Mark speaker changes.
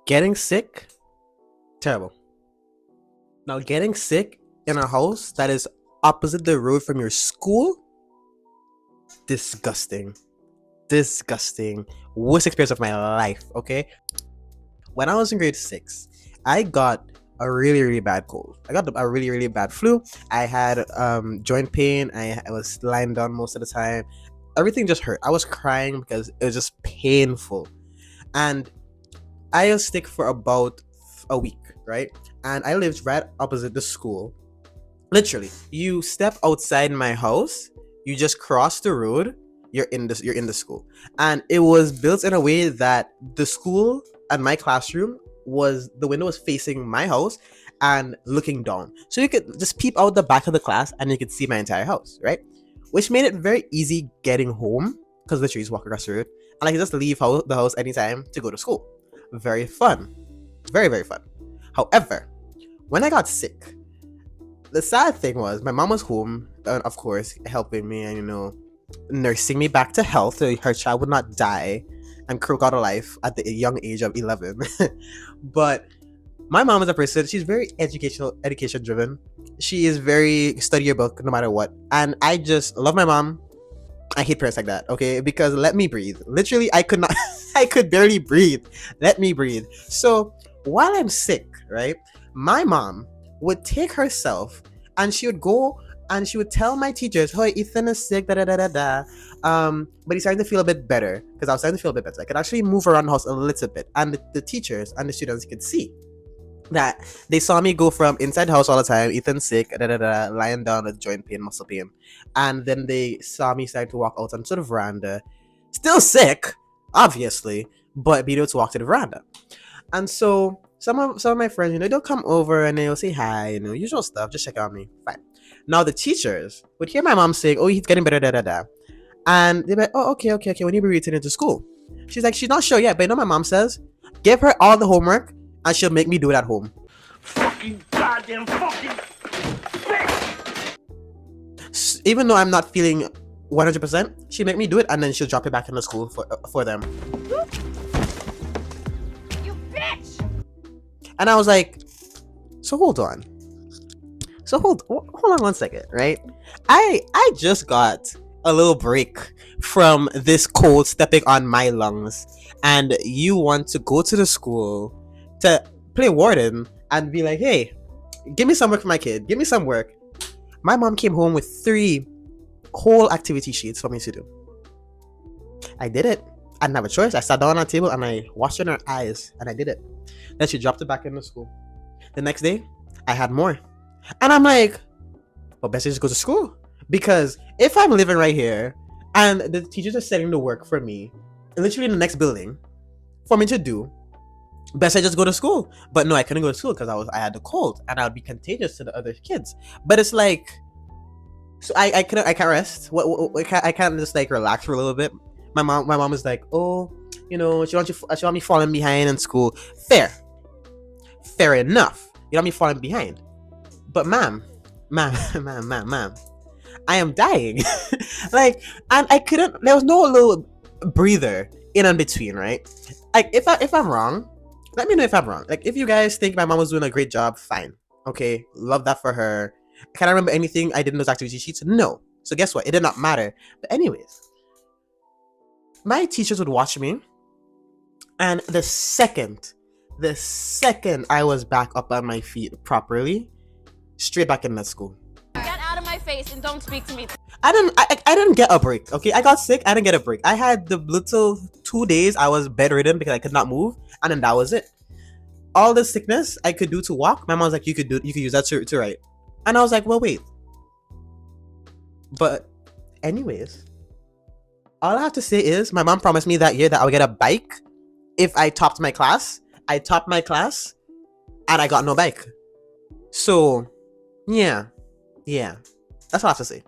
Speaker 1: Getting sick, terrible. Now, getting sick in a house that is opposite the road from your school, disgusting. Disgusting. Worst experience of my life, okay? When I was in grade 6, I got a really, really bad cold. I got a really, really bad flu. I had joint pain. I was lying down most of the time. Everything just hurt. I was crying because it was just painful. And I was sick for about a week, right? And I lived right opposite the school. Literally, you step outside my house, you just cross the road, you're in the school. And it was built in a way that the school and my classroom was the window was facing my house and looking down. So you could just peep out the back of the class and you could see my entire house, right? Which made it very easy getting home because literally just walk across the road and I could just leave the house anytime to go to school. Very fun. Very, very fun. However, when I got sick, the sad thing was my mom was home, of course, helping me and, nursing me back to health so her child would not die and croak out of life at the young age of 11. But my mom is a person, she's very education driven. She is very study your book no matter what. And I just love my mom. I hate parents like that, okay? Because let me breathe. Literally, I could not, I could barely breathe. Let me breathe. So while I'm sick, right, my mom would take herself and she would go and she would tell my teachers, "Hey, Ethan is sick, da da da da da. But he's starting to feel a bit better," because I was starting to feel a bit better. I could actually move around the house a little bit, and the teachers and the students could see that they saw me go from inside the house all the time, Ethan sick, da da da, lying down with joint pain, muscle pain, and then they saw me starting to walk out onto the veranda, still sick, obviously, but be able to walk to the veranda. And so some of my friends, they'll come over and they'll say hi, usual stuff, just check on me, fine. Now the teachers would hear my mom saying, "Oh, he's getting better, da da da," and they're like, "Oh, okay, when you be returning to school?" She's like, she's not sure yet, but my mom says, give her all the homework and she'll make me do it at home.
Speaker 2: Fucking goddamn fucking bitch!
Speaker 1: Even though I'm not feeling 100%, she'll make me do it and then she'll drop it back in the school for them.
Speaker 2: You bitch!
Speaker 1: And I was like, so hold on. Hold on one second, right? I just got a little break from this cold stepping on my lungs, and you want to go to the school to play warden and be like, "Hey, give me some work for my kid. Give me some work." My mom came home with 3 whole activity sheets for me to do. I did it. I didn't have a choice. I sat down on the table and I watched in her eyes and I did it. Then she dropped it back in the school. The next day, I had more. And I'm like, well, best I just go to school. Because if I'm living right here and the teachers are setting the work for me, literally in the next building, for me to do, best I just go to school. But no, I couldn't go to school because I had the cold and I would be contagious to the other kids. But it's like, so I can't rest. I can't just like relax for a little bit. My mom is like, "Oh, she want me falling behind in school." Fair enough. You want me falling behind. But ma'am, I am dying. Like, and I couldn't, there was no little breather in and between, right? Like, if I'm wrong, let me know if I'm wrong. Like, if you guys think my mom was doing a great job, fine. Okay, love that for her. Can I remember anything I did in those activity sheets? No. So guess what? It did not matter. But anyways, my teachers would watch me, and the second I was back up on my feet properly, straight back in that school.
Speaker 3: Get out of my face and don't speak to me.
Speaker 1: I didn't get a break, okay? I got sick, I didn't get a break. I had the little 2 days I was bedridden because I could not move, and then that was it. All the sickness I could do to walk, my mom's like, you could use that to write. And I was like, well, wait. But anyways, all I have to say is my mom promised me that year that I would get a bike if I topped my class. I topped my class and I got no bike. So, yeah. That's all I have to say.